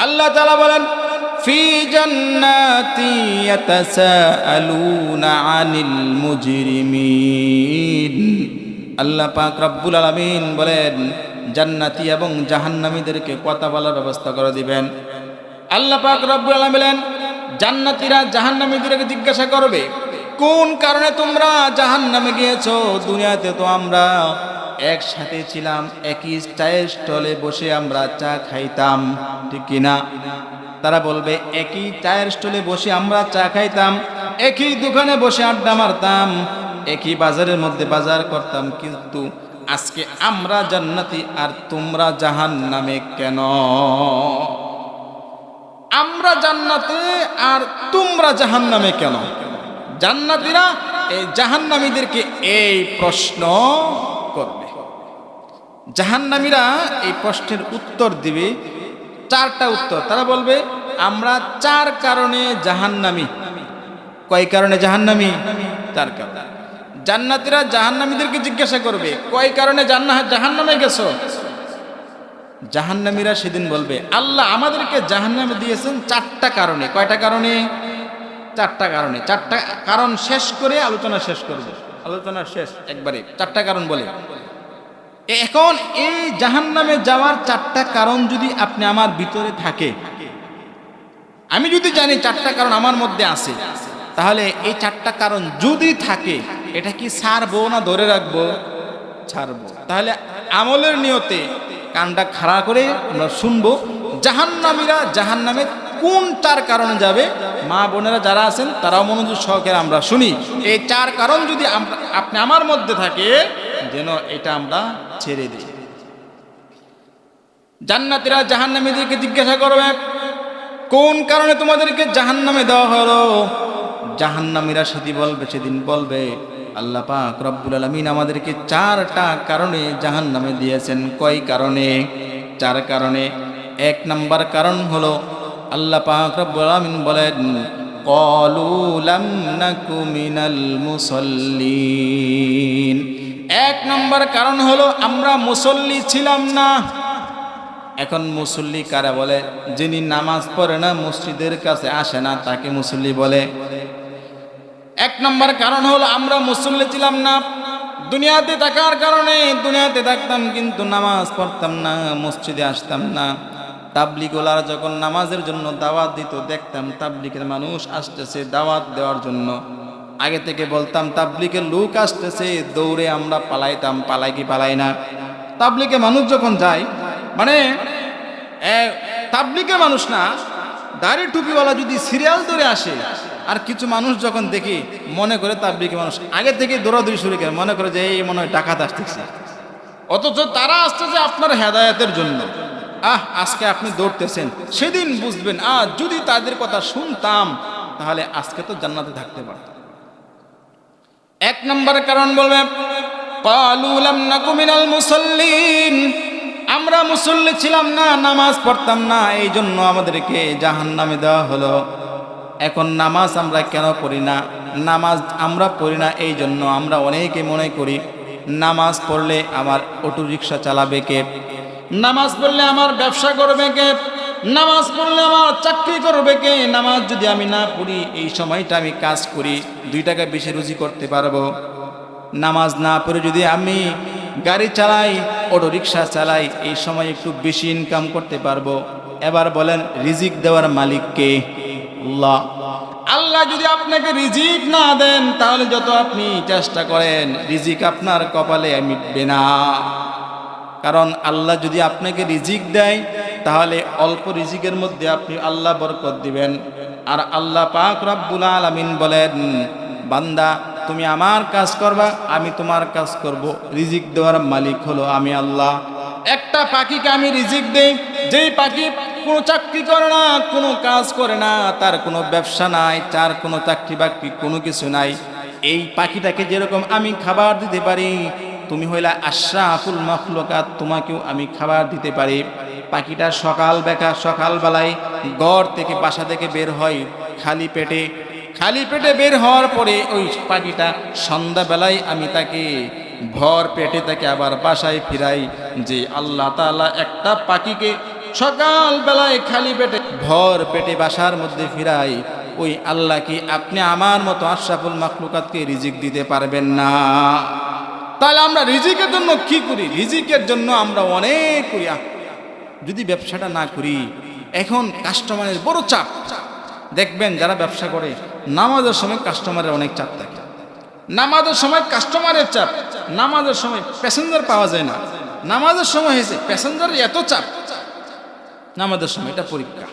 আল্লাহ তাআলা বলেন ফি জান্নাতি ইয়াতাসাআলুনা আনিল মুজরিমিন। আল্লাহ পাক রব্বুল আলামিন বলেন জান্নাতি এবং জাহান্নামীদেরকে কথা বলার ব্যবস্থা করে দিবেন। আল্লাহ পাক রব্বুল আলামিন বলেন জান্নাতীরা জাহান্নামীদেরকে জিজ্ঞাসা করবে কোন কারণে তোমরা জাহান্নামে গিয়েছো? দুনিয়াতে তো আমরা একসাথে ছিলাম, একই চায়ের স্টলে বসে আমরা চা খাইতাম, ঠিক কিনা? তারা বলবে একই চায়ের স্টলে বসে আমরা চা খাইতাম, একই দোকানে বসে আড্ডা মারতাম, একই বাজারের মধ্যে বাজার করতাম, কিন্তু আজকে আমরা জান্নাতি আর তোমরা জাহান্নামে কেন? আমরা জান্নাতে আর তোমরা জাহান্নামে কেন? জান্নাতীরা এই জাহান্নামীদেরকে এই প্রশ্ন করবে। জাহান্নামীরা এই প্রশ্নের উত্তর দিবে, চারটা উত্তর। তারা বলবে আমরা চার কারণে জাহান্নামী। কয় কারণে জাহান্নামী? চার কারণে। জান্নাতীরা জাহান্নামীদেরকে জিজ্ঞাসা করবে কয় কারণে জাহান্নামে গেছো? জাহান্নামীরা সেদিন বলবে আল্লাহ আমাদেরকে জাহান্নামে দিয়েছেন চারটা কারণে। কয়টা কারণে? চারটা কারণে। চারটা কারণ শেষ করে আলোচনা শেষ করব। আলোচনা শেষ একবারে চারটা কারণ বলে। এখন এই জাহান্নামে যাওয়ার চারটা কারণ যদি আপনি আমার ভিতরে থাকে, আমি যদি জানি চারটা কারণ আমার মধ্যে আছে, তাহলে এই চারটা কারণ যদি থাকে এটা কি ছাড়বো না ধরে রাখবো? ছাড়বো। তাহলে আমলের নিয়তে কানটা খাড়া করে আমরা শুনবো জাহান্নামীরা জাহান্নামে কোন চার কারণে যাবে। মা বোনেরা যারা আছেন তারাও মনোযোগ সহকারে আমরা শুনি। এই চার কারণ যদি আপনি আমার মধ্যে থাকে যেন এটা আমরা ছেড়ে দিই। জান্নাতীরা জাহান্নামীদেরকে জিজ্ঞাসা করবে কোন কারণে তোমাদেরকে জাহান্নামে দেওয়া হলো? জাহান্নামীরা সেদিন বলবে আল্লাহ পাক রব্বুল আলামিন আমাদেরকে চারটা কারণে জাহান্নামে দিয়েছেন। কয় কারণে? চার কারণে। এক নাম্বার কারণ হলো আল্লাহ পাক রব্বুল আলামিন বলেন ক্বালু লাম নাকু মিনাল মুসাল্লিন। এক নাম্বার কারণ হলো আমরা মুসল্লি ছিলাম না। এখন মুসল্লি কারা বলে? যিনি নামাজ পড়ে না, মসজিদের কাছে আসে না, তাকে মুসল্লি বলে। এক নম্বর কারণ হলো আমরা মুসল্লি ছিলাম না। দুনিয়াতে থাকার কারণে দুনিয়াতে থাকতাম কিন্তু নামাজ পড়তাম না, মসজিদে আসতাম না। তাবলিগওয়ালারা যখন নামাজের জন্য দাওয়াত দিত দেখতাম তাবলিগের মানুষ আসতেছে দাওয়াত দেওয়ার জন্য, আগে থেকে বলতাম তাবলিগের লোক আসতেছে, দৌড়ে আমরা পালাইতাম। পালাই কি পালাই না? তাবলিগের মানুষ যখন যায়, মানে তাবলিগের মানুষ না, দাড়ি টুপিওয়ালা যদি সিরিয়াল ধরে আসে, আর কিছু মানুষ যখন দেখি মনে করে তাবলিগের মানুষ আগে থেকে দৌড়াদৌড়ি শুরু করে, মনে করে যে এই মনে হয় ডাকাত আসতেছে, অথচ তারা আসতেছে আপনার হেদায়েতের জন্য। আজকে আপনি দৌড়তেছেন, সেদিন বুঝবেন যদি তাদের কথা শুনতাম তাহলে আজকে তো জান্নাতে থাকতে পারতাম। এক নম্বর কারণ বলবে ক্বালু লাম নাকু মিনাল মুসাল্লিন, আমরা মুসল্লি ছিলাম না, নামাজ পড়তাম না, এই জন্য আমাদেরকে জাহান্নামে দেওয়া হলো। এখন নামাজ আমরা কেন পড়ি না? নামাজ আমরা পড়ি না এই জন্য আমরা অনেকে মনে করি নামাজ পড়লে আমার অটো রিক্সা চালাবে কে, নামাজ পড়লে আমার ব্যবসা করবে কে, নামাজ পড়লে আমার চাকরি করবে কে, নামাজ যদি আমি না পড়ি এই সময়টা আমি কাজ করি 2 টাকা বেশি রুজি করতে পারবো, নামাজ না পড়ে যদি আমি গাড়ি চালাই, অটো রিক্সা চালাই, এই সময় একটু বেশি ইনকাম করতে পারবো। এবার বলেন রিজিক দেওয়ার মালিক কে? আল্লাহ। আল্লাহ যদি আপনাকে রিজিক না দেন তাহলে যত আপনি চেষ্টা করেন রিজিক আপনার কপালে মিটবে না। কারণ আল্লাহ যদি আপনাকে রিজিক দেয় তাহলে অল্প রিজিকের মধ্যে আপনি আল্লাহ বরকত দিবেন। আর আল্লাহ পাক রব্বুল আলামিন বলেন বান্দা তুমি আমার কাজ করবা, আমি তোমার কাজ করব, রিজিক দেওয়ার মালিক হলো আমি আল্লাহ। একটা পাখিকে আমি রিজিক দেই, যেই পাখি কোনো চাকরি করে না, কোনো কাজ করে না, তার কোনো ব্যবসা নাই, তার কোনো চাকরি বাকরি কোনো কিছু নাই, এই পাখিটাকে যেরকম আমি খাবার দিতে পারি, তুমি হইলা আশরাফুল মাখলুকাত, তোমাকেও আমি খাবার দিতে পারি। পাখিটা সকালবেলায় ঘর থেকে বাসা থেকে বের হয় খালি পেটে বের হওয়ার পরে ওই পাখিটা সন্ধ্যাবেলায় আমি তাকে ভর পেটে তাকে আবার বাসায় ফিরাই। যে আল্লাহ তাআলা একটা পাখিকে সকাল বেলায় খালি পেটে ভর পেটে বাসার মধ্যে ফিরাই, ওই আল্লাহ কি আপনি আমার মতো আশরাফুল মাখলুকাতকে রিজিক দিতে পারবেন না? তাহলে আমরা রিজিকের জন্য কি করি? রিজিকের জন্য আমরা অনেক করি। যদি ব্যবসাটা না করি, এখন কাস্টমারের বড় চাপ। দেখবেন যারা ব্যবসা করে নামাজের সময় কাস্টমারের অনেক চাপ থাকে, নামাজের সময় কাস্টমারের চাপ, নামাজের সময় প্যাসেঞ্জার পাওয়া যায় না, নামাজের সময় হয়েছে প্যাসেঞ্জারের এত চাপ। নামাজের সময় এটা পরীক্ষা,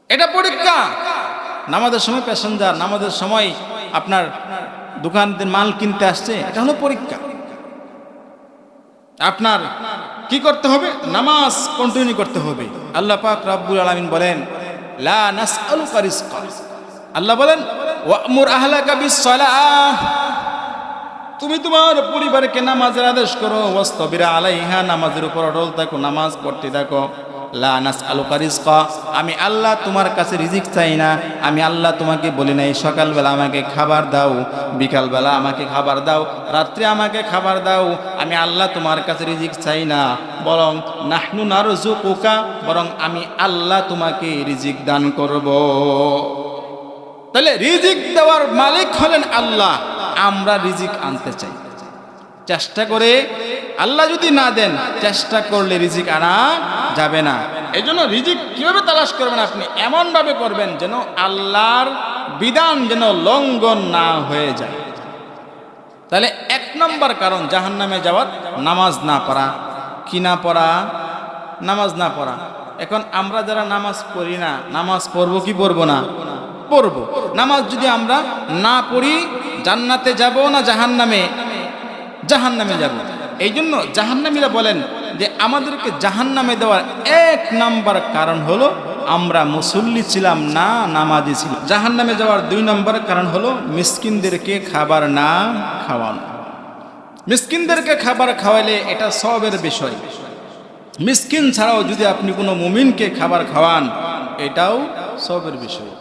এটা পরীক্ষা। নামাজের সময় প্যাসেঞ্জার, নামাজের সময় আপনার দোকানদের মাল কিনতে আসছে, এটা হলো পরীক্ষা। আপনার কি করতে হবে? নামাজ কন্টিনিউ করতে হবে। আল্লাহ পাক রব্বুল আলামিন বলেন, লা নাসআলুকা রিজকা, আল্লাহ বলেন ওয়া'মুর আহলাকা বিস-সালাহ, তুমি তোমার পরিবারকে নামাজের আদেশ করো, ওয়াসতাবির আলাইহা, নামাজের উপর অটল থাকো, নামাজ পড়তে থাকো। লা নাসআলুকা রিজকা, আমি আল্লাহ তোমার কাছে রিজিক চাই না। আমি আল্লাহ তোমাকে বলি নাই সকালবেলা আমাকে খাবার দাও, বিকালবেলা আমাকে খাবার দাও, রাত্রে আমাকে খাবার দাও। আমি আল্লাহ তোমার কাছে রিজিক চাই না, বরং নাহনু নারযুকুকা, বরং আমি আল্লাহ তোমাকে রিজিক দান করব। তাহলে রিজিক দেওয়ার মালিক হলেন আল্লাহ। আমরা রিজিক আনতে চাই, চেষ্টা করে। আল্লাহ যদি না দেন, চেষ্টা করলে রিজিক আনা যাবে না। এই জন্য রিজিক কিভাবে তালাশ করবেন? আপনি এমনভাবে করবেন যেন আল্লাহর বিধান যেন লঙ্ঘন না হয়ে যায়। তাহলে 1 নম্বর কারণ জাহান্নামে যাওয়ার, নামাজ না পড়া। কি না পড়া? নামাজ না পড়া। এখন আমরা যারা নামাজ পড়ি না, নামাজ পড়বো কি পড়বো না? পড়বো। নামাজ যদি আমরা না পড়ি, জান্নাতে যাব না জাহান্নামে? জাহান্নামে যাব। এই জন্য জাহান্নামীরা বলেন যে আমাদেরকে জাহান্নামে দেওয়ার 1 নম্বর কারণ হলো আমরা মুসল্লি ছিলাম না, নামাজি ছিলাম। জাহান্নামে যাওয়ার 2 নম্বর কারণ হলো মিসকিনদেরকে খাবার না খাওয়ানো। মিসকিনদেরকে খাবার খাওয়াইলে এটা সওয়াবের বিষয়। মিসকিন ছাড়াও যদি আপনি কোনো মুমিনকে খাবার খাওয়ান, এটাও সওয়াবের বিষয়।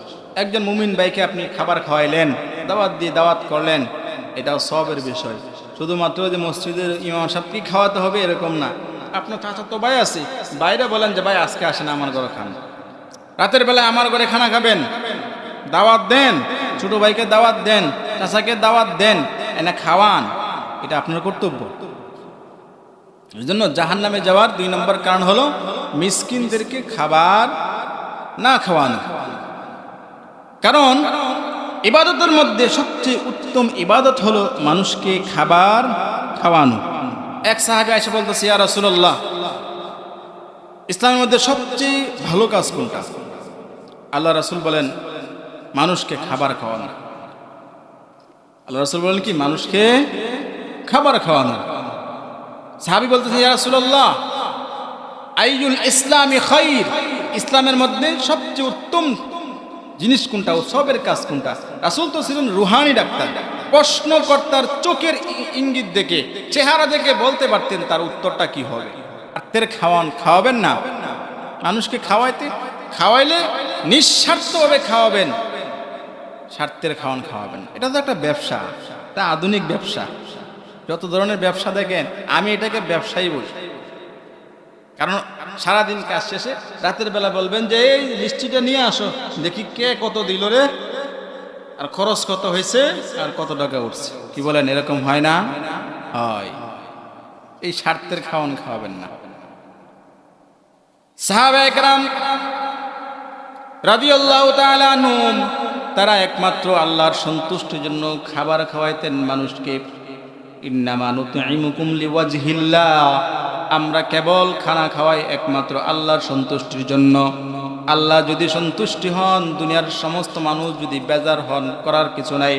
একজন মুমিন ভাইকে আপনি খাবার খাওয়াইলেন, দাওয়াত দিয়ে দাওয়াত করলেন, এটাও সওয়াবের বিষয়। শুধুমাত্র যে মসজিদের ইমাম সাহেবকে খাওয়াতে হবে এরকম না। আপনার চাচাতো ভাই আছে, বাইরে বলেন যে ভাই আজকে আসেন আমার ঘরে খান, রাতের বেলায় আমার ঘরে খানা খাবেন, দাওয়াত দেন, ছোট ভাইকে দাওয়াত দেন, চাচাকে দাওয়াত দেন, এনে খাওয়ান, এটা আপনার কর্তব্য। এই জন্য জাহান্নামে যাওয়ার 2 নম্বর কারণ হলো মিসকিনদেরকে খাবার না খাওয়ানো। কারণ ইবাদতের মধ্যে সবচেয়ে উত্তম ইবাদত হলো মানুষকে খাবার খাওয়ানো। এক সাহাবী এসে বলতেছে, ইয়া রাসূলুল্লাহ, ইসলামের মধ্যে সবচেয়ে ভালো কাজ কোনটা? আল্লাহ রাসূল বলেন, মানুষকে খাবার খাওয়ানো। আল্লাহ রাসূল বলেন কি? মানুষকে খাবার খাওয়ানো। সাহাবী বলতেছে, ইয়া রাসূলুল্লাহ, আইয়ুল ইসলামি খায়র, ইসলামের মধ্যে সবচেয়ে উত্তম জিনিস কোনটা, সবের কাজ কোনটা? রাসূল তো ছিলেন রুহানি ডাক্তার, প্রশ্নকর্তার চোখের ইঙ্গিত দেখে, চেহারা দেখে বলতে পারতেন তার উত্তরটা কি হবে। স্বার্থের খাওয়াবেন না মানুষকে। খাওয়াইলে নিঃস্বার্থভাবে খাওয়াবেন, স্বার্থের খাওয়াবেন। এটা তো একটা ব্যবসা, এটা আধুনিক ব্যবসা। যত ধরনের ব্যবসা দেখেন, আমি এটাকে ব্যবসায়ী বলি। কারণ সারাদিন কাজ শেষে রাতের বেলা বলবেন যে এই লিস্টিটা নিয়ে আসো, দেখি কে কত দিল রে, আর খরচ কত হয়েছে, আর কত টাকা উঠছে। কি বলেন? এরকম হয় না? হয়। এই স্বার্থের খাওয়াবেন না। সাহাবায়ে কেরাম রাদিয়াল্লাহু তাআলা আনহুম, তারা একমাত্র আল্লাহর সন্তুষ্টির জন্য খাবার খাওয়াইতেন মানুষকে। ইন্নামা নুতঈমুকুম লিওয়াজহিল্লাহ, আমরা কেবল খানা খাওয়াই একমাত্র আল্লাহর সন্তুষ্টির জন্য। আল্লাহ যদি সন্তুষ্টি হন, দুনিয়ার সমস্ত মানুষ যদি বেজার হন, করার কিছু নাই।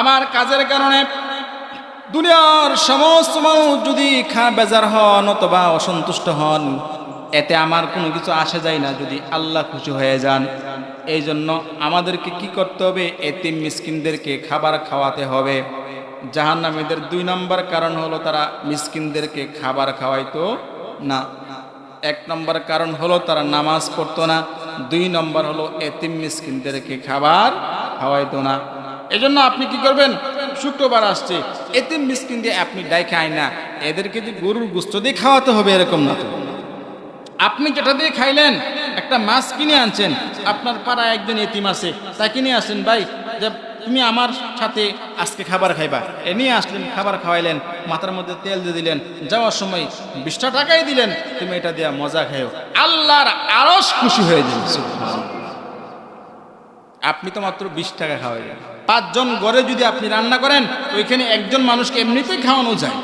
আমার কাজের কারণে দুনিয়ার সমস্ত মানুষ যদি বেজার হন অথবা অসন্তুষ্ট হন, এতে আমার কোনো কিছু আসে যায় না যদি আল্লাহ খুশি হয়ে যান। এই জন্য আমাদেরকে কি করতে হবে? এতিম মিসকিনদেরকে খাবার খাওয়াতে হবে। জাহান্নামীদের 2 নম্বর কারণ হলো তারা মিসকিনদেরকে খাবার খাওয়াইতো না। 1 নম্বর কারণ হলো তারা নামাজ পড়তো না। 2 নম্বর হলো এতিম মিসকিনদেরকে খাবার খাওয়াইতো না। এই জন্য আপনি কি করবেন? শুক্রবার আসছে, এতিম মিসকিন দিয়ে আপনি ডাইকে আয় না, এদেরকে যে গরুর গোশত দিয়ে খাওয়াতে হবে এরকম না তো। আপনি যেটা দিয়ে খাইলেন, একটা মাছ কিনে আনছেন, আপনার পাড়ায় একজন এতিম আছে, তাই কিনে আসলেন, ভাই যে তুমি আমার সাথে আজকে খাবার খাইবা, এ নিয়ে আসলেন, খাবার খাওয়াইলেন, মাথার মধ্যে তেল দিয়ে দিলেন, যাওয়ার সময় 20টা টাকাই দিলেন, তুমি এটা দিয়ে মজা খাইও, আল্লাহর আরশ খুশি হয়ে যাবে। আপনি তো মাত্র 20 টাকা খাওয়াইলেন। 5 জন ঘরে যদি আপনি রান্না করেন, ওইখানে একজন মানুষকে এমনিতেই খাওয়ানো যায়,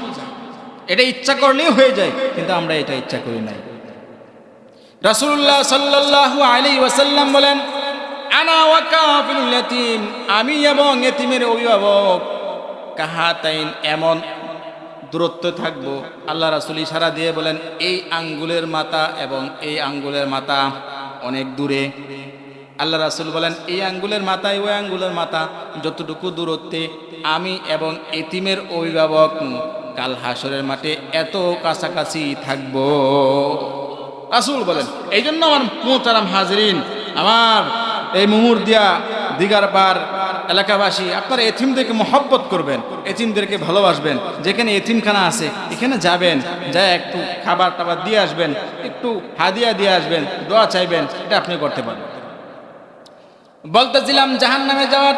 এটা ইচ্ছা করলেই হয়ে যায়, কিন্তু আমরা এটা ইচ্ছা করি নাই। রাসূলুল্লাহ সাল্লাল্লাহু আলাইহি ওয়াসাল্লাম বলেন, আনা ওয়া কাফিলুল ইয়াতীম, আমি এবং এতিমের অভিভাবক কাহাতাইন, এমন দূরত্ব থাকবো। আল্লাহ রাসূল ইশারা দিয়ে বলেন, এই আঙ্গুলের মাথা এবং এই আঙ্গুলের মাথা অনেক দূরে। আল্লাহ রাসূল বলেন, এই আঙ্গুলের মাথায় ওই আঙ্গুলের মাথা যতটুকু দূরত্বে, আমি এবং এতিমের অভিভাবক কাল হাসরের মাঠে এত কাছাকাছি থাকবো। রাসূল বলেন, এই জন্য আমার মোহতারাম হাজরিন, আমার এই মুহুরদিয়া দিগার পার এলাকাবাসী, আপনারা এতিমদেরকে মহব্বত করবেন, এতিমদেরকে ভালোবাসবেন। যেখানে এতিমখানা আছে এখানে যাবেন, যা একটু খাবার টাবার দিয়ে আসবেন, একটু হাদিয়া দিয়ে আসবেন, দোয়া চাইবেন, এটা আপনি করতে পারেন। বলতেছিলাম জাহান্নামে যাওয়ার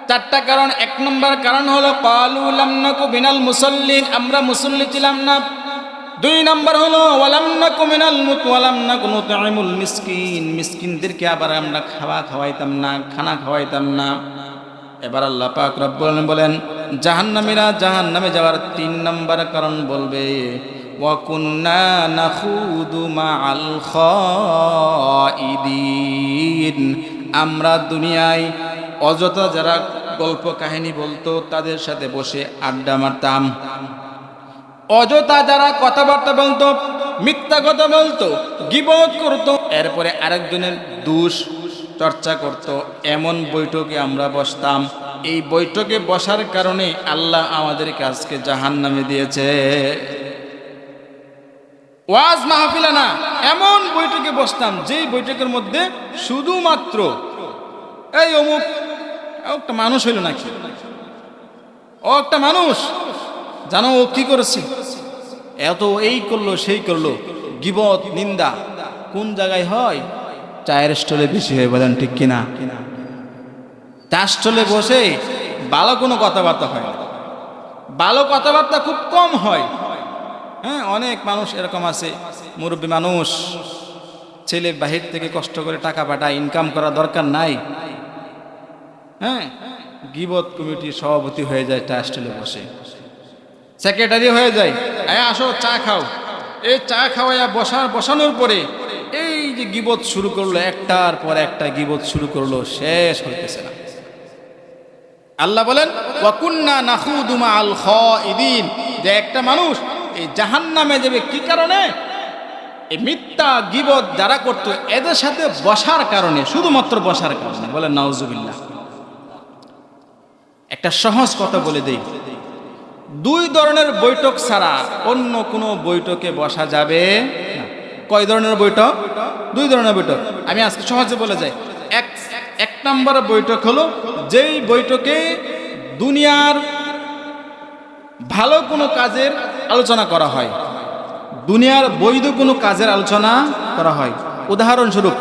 4টা কারণ। 1 নম্বর কারণ হলো ক্বালু লাম নাকু মিনাল মুসাল্লিন, আমরা মুসল্লি ছিলাম না। 2 নম্বর হলো ওয়ালাম নাকু মিনাল ওয়ালাম নাকু নুতঈমুল মিসকিন, মিসকিনদেরকে আবার আমরা খাওয়াইতাম না, খানা খাওয়াইতাম না। এবার আল্লাহ পাক রব্বুল আলামিন বলেন, জাহান্নামীরা জাহান্নামে যাওয়ার 3 নম্বর কারণ বলবে, ওয়া কুন্না নাখুদু মাআল খাইদিন, আমরা দুনিয়ায় অযথা যারা গল্প কাহিনী বলতো তাদের সাথে বসে আড্ডা মারতাম, অযথা যারা কথাবার্তা বলতো, মিথ্যা কথা বলতো, গীবত করতো, এরপরে আরেকজনের দোষ চর্চা করত, এমন বৈঠকে আমরা বসতাম। এই বৈঠকে বসার কারণে আল্লাহ আমাদেরকে আজকে জাহান্নামে দিয়েছে। ওয়াজ মাহফিল না, এমন বৈঠকে বসতাম যেই বৈঠকের মধ্যে শুধুমাত্র এই অমুক একটা মানুষ হইল নাকি, ও একটা মানুষ, জানো ও কি করেছে, এত এই করলো সেই করলো, গীবত নিন্দা কোন জায়গায় হয়? চায়ের স্টলে বেশি হয়, বলেন ঠিক কিনা? চায়ের স্টলে বসে ভালো কোনো কথাবার্তা হয় না, ভালো কথাবার্তা খুব কম হয়। হ্যাঁ, অনেক মানুষ এরকম আছে, মুরব্বী মানুষ, ছেলে বাহির থেকে কষ্ট করে টাকা পাঠায়, ইনকাম করা দরকার নাই, হ্যাঁ, গীবত কমিটির সভাপতি হয়ে যায়, চায়ের স্টলে বসে সেক্রেটারি হয়ে যায়, আসো চা খাও। এই চা খাওয়াইয়া বসানোর পরে এই যে গীবত শুরু করলো, একটার পর একটা গীবত শুরু করলো, শেষ হইতেছে না। আল্লাহ বলেন, ওয়া কুন্না নাখুদু মাআল খাইদিন, যে একটা মানুষ এই জাহান্নামে যাবে কি কারণে? এই মিথ্যা গীবত যারা করতো এদের সাথে বসার কারণে, শুধুমাত্র বসার কারণে। বলেন নাউজুবিল্লাহ। একটা সহজ কথা বলে দেই, 2 ধরনের বৈঠক ছাড়া অন্য কোনো বৈঠকে বসা যাবে না। কয় ধরনের বৈঠক? 2 ধরনের বৈঠক। আমি আজকে সহজে বলে যাই। এক নম্বর বৈঠক হলো যেই বৈঠকে দুনিয়ার ভালো কোনো কাজের আলোচনা করা হয়, দুনিয়ার বৈধ কোনো কাজের আলোচনা করা হয়। উদাহরণস্বরূপ,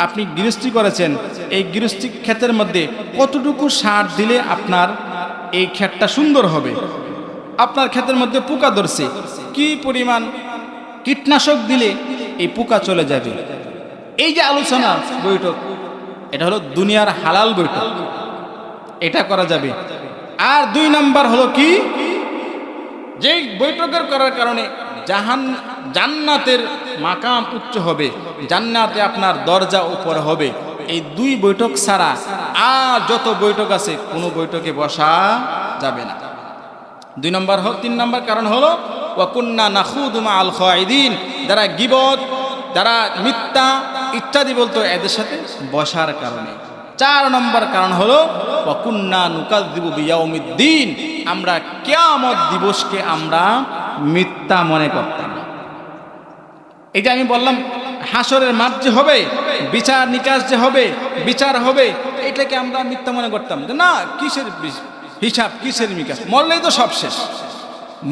আপনি গৃহস্থী করেছেন, এই গৃহস্থী ক্ষেতের মধ্যে কতটুকু সার দিলে আপনার এই ক্ষেতটা সুন্দর হবে, আপনার ক্ষেতের মধ্যে পোকা ধরছে, কি পরিমাণ কীটনাশক দিলে এই পোকা চলে যাবে, এই যে আলোচনা বৈঠক, এটা হলো দুনিয়ার হালাল বৈঠক, এটা করা যাবে। আর 2 নাম্বার হলো কি, যে বৈঠকের করার কারণে জান্নাতের মাকাম উচ্চ হবে, জান্নাতে আপনার দরজা উপর হবে, এই 2 বৈঠক ছাড়া আর যত বৈঠক আছে কোনো বৈঠকে বসা যাবে না। 2 নম্বর 3 নম্বর কারণ হলো ওয়া কুন্না নাখুদু মাআল খাইদিন, যারা গীবত, যারা মিথ্যা ইত্যাদি বলতো এদের সাথে বসার কারণে। 4 নম্বর কারণ হলো ওয়া কুন্না নুকাযযিবু বিয়াউমিদ্দিন, আমরা কিয়ামত দিবসকে আমরা মিথ্যা মনে করতাম। এই যে আমি বললাম হাসরের মাঠ যে হবে, বিচার নিকাশ যে হবে, বিচার হবে, এটাকে আমরা মিথ্যা মনে করতাম যে না, কিসের হিসাব, কিসের নিকাশ, মরলেই তো সব শেষ,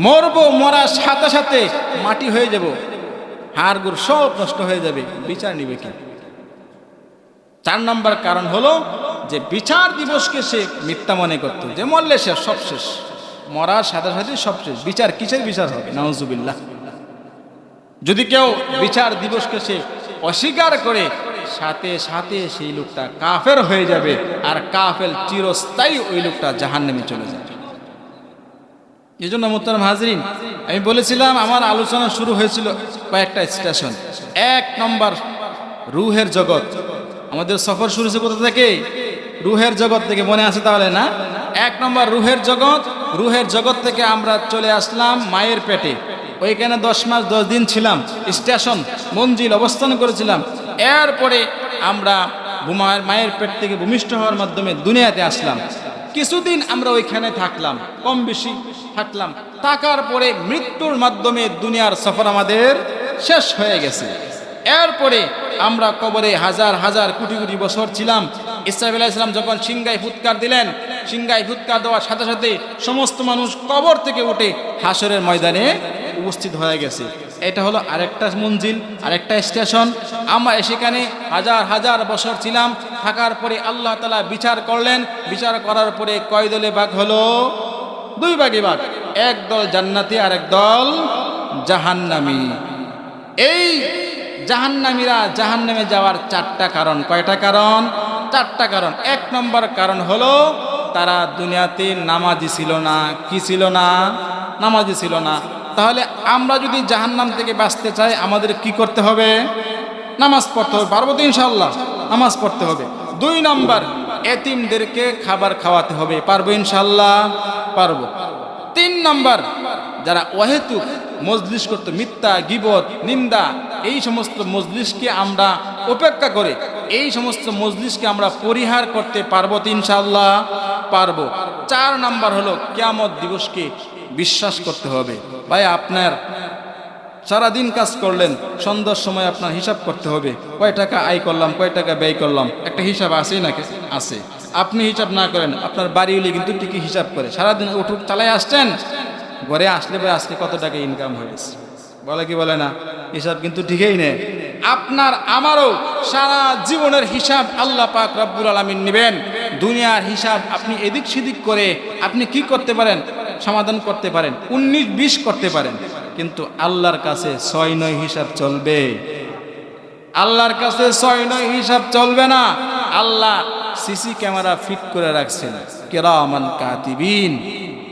মরবো, মরার সাথে সাথে মাটি হয়ে যাব, হাড়গোড় সব নষ্ট হয়ে যাবে, বিচার নিবে কি? 4 নম্বর কারণ হলো যে বিচার দিবসকে সে মিথ্যা মনে করত, যে মরলে সে সব শেষ, মরার সাথে সাথে সব শেষ, বিচার কিসের বিচার হবে? নাউজুবিল্লাহ। যদি কেউ বিচার দিবসকে সে অস্বীকার করে, সাথে সাথে সেই লোকটা কাফের হয়ে যাবে, আর কাফের চিরস্থায়ী ওই লোকটা জাহান্নামে চলে যাবে। এই জন্য মুহতারাম হাজরিন, আমি বলেছিলাম আমার আলোচনা শুরু হয়েছিল কয়েকটা স্টেশন। 1 নম্বর রুহের জগৎ। আমাদের সফর শুরু হয়েছে কোথা থেকে? রুহের জগৎ থেকে, মনে আছে তাহলে না? 1 নম্বর রুহের জগৎ। রুহের জগৎ থেকে আমরা চলে আসলাম মায়ের পেটে, ওইখানে 10 মাস 10 দিন ছিলাম, স্টেশন মঞ্জিল অবস্থান করেছিলাম। এরপরে আমরা মায়ের পেট থেকে ভূমিষ্ঠ হওয়ার মাধ্যমে দুনিয়াতে আসলাম। কিছুদিন আমরা ওইখানে থাকলাম, কম বেশি থাকলাম। থাকার পরে মৃত্যুর মাধ্যমে দুনিয়ার সফর আমাদের শেষ হয়ে গেছে। এরপরে আমরা কবরে হাজার হাজার কোটি কোটি বছর ছিলাম। ইসরাফিল আলাইহিস সালাম যখন সিংহায় ফুৎকার দিলেন, সিংহায় ফুৎকার দেওয়ার সাথে সাথে সমস্ত মানুষ কবর থেকে উঠে হাসরের ময়দানে উপস্থিত হয়ে গেছে। এটা হলো আরেকটা মঞ্জিল, আরেকটা স্টেশন। আমরা সেখানে হাজার হাজার বছর ছিলাম। থাকার পরে আল্লাহ তাআলা বিচার করলেন। বিচার করার পরে কয় দলে ভাগ হলো? 2 ভাগে ভাগ। এক দল জান্নাতি আর এক দল জাহান্নামী। এই জাহান্নামীরা জাহান্নামে যাওয়ার 4টা কারণ। কয়টা কারণ? 4টা কারণ। 1 নম্বর কারণ হলো তারা দুনিয়াতে নামাজি ছিল না। কি ছিল না? নামাজি ছিল না। তাহলে আমরা যদি জাহান্নাম থেকে বাঁচতে চাই আমাদের কি করতে হবে? নামাজ পড়তে হবে। পারবো তো ইনশাআল্লাহ? নামাজ পড়তে হবে। 2 নম্বর, এতিমদেরকে খাবার খাওয়াতে হবে। পারবো ইনশাআল্লাহ? পারবো। 3 নম্বর, যারা অহেতুক মজলিস করতো, মিথ্যা, গীবত, নিন্দা, এই সমস্ত মজলিসকে আমরা উপেক্ষা করে এই সমস্ত মজলিসকে আমরা পরিহার করতে পারবো তো ইনশাআল্লাহ? পারবো। 4 নম্বর হলো কিয়ামত দিবসকে বিশ্বাস করতে হবে। ভাই, আপনার সারাদিন কাজ করলেন, সন্ধ্যার সময় আপনার হিসাব করতে হবে, কয় টাকা আয় করলাম, কয় টাকা ব্যয় করলাম। একটা হিসাব আছেই নাকি? আছে। আপনি হিসাব না করেন, আপনার বাড়িওয়ালি কিন্তু ঠিকই হিসাব করে। সারাদিন উঠুক চালাই আসছেন, ঘরে আসলে ভাই আজকে কত টাকা ইনকাম হয়েছে, বলে কি বলে না? হিসাব কিন্তু ঠিকই নেই। আপনার আমারও সারা জীবনের হিসাব আল্লাহ পাক রব্বুল আলামিন নেবেন। দুনিয়ার হিসাব আপনি এদিক সেদিক করে আপনি কি করতে পারেন? সমাধান করতে পারেন, 19-20 করতে পারেন, কিন্তু আল্লাহর কাছে 6-9 হিসাব চলবে? আল্লাহর কাছে 6-9 হিসাব চলবে না। আল্লাহ সিসি ক্যামেরা ফিট করে রাখছেন, কিরামান কাতিবিন,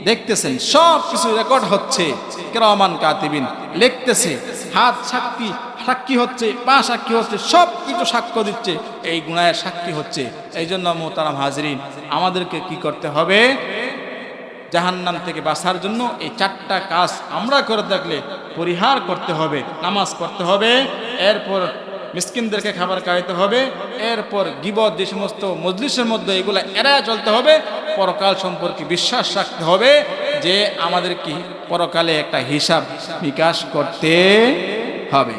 দেখতেছেন, সব কিছু রেকর্ড হচ্ছে। কিরামান কাতিবিন লিখতেছে, হাত সাক্ষী হচ্ছে, পা সাক্ষী হচ্ছে, সব কিছু সাক্ষ্য দিচ্ছে, এই গুনাহের সাক্ষী হচ্ছে। এই জন্য মোহতারাম হাজরিন, আমাদেরকে কি করতে হবে? জাহান্নাম থেকে বাঁচার জন্য এই 4টা কাজ আমরা করে থাকলে পরিহার করতে হবে। নামাজ পড়তে হবে, এরপর মিসকিনদেরকে খাবার খাওয়াতে হবে, এরপর গীবত, যে সমস্ত মজলিসের মধ্যে এগুলো এড়ায় চলতে হবে। পরকাল সম্পর্কে বিশ্বাস রাখতে হবে যে আমাদের কি পরকালে একটা হিসাব বিকাশ করতে হবে।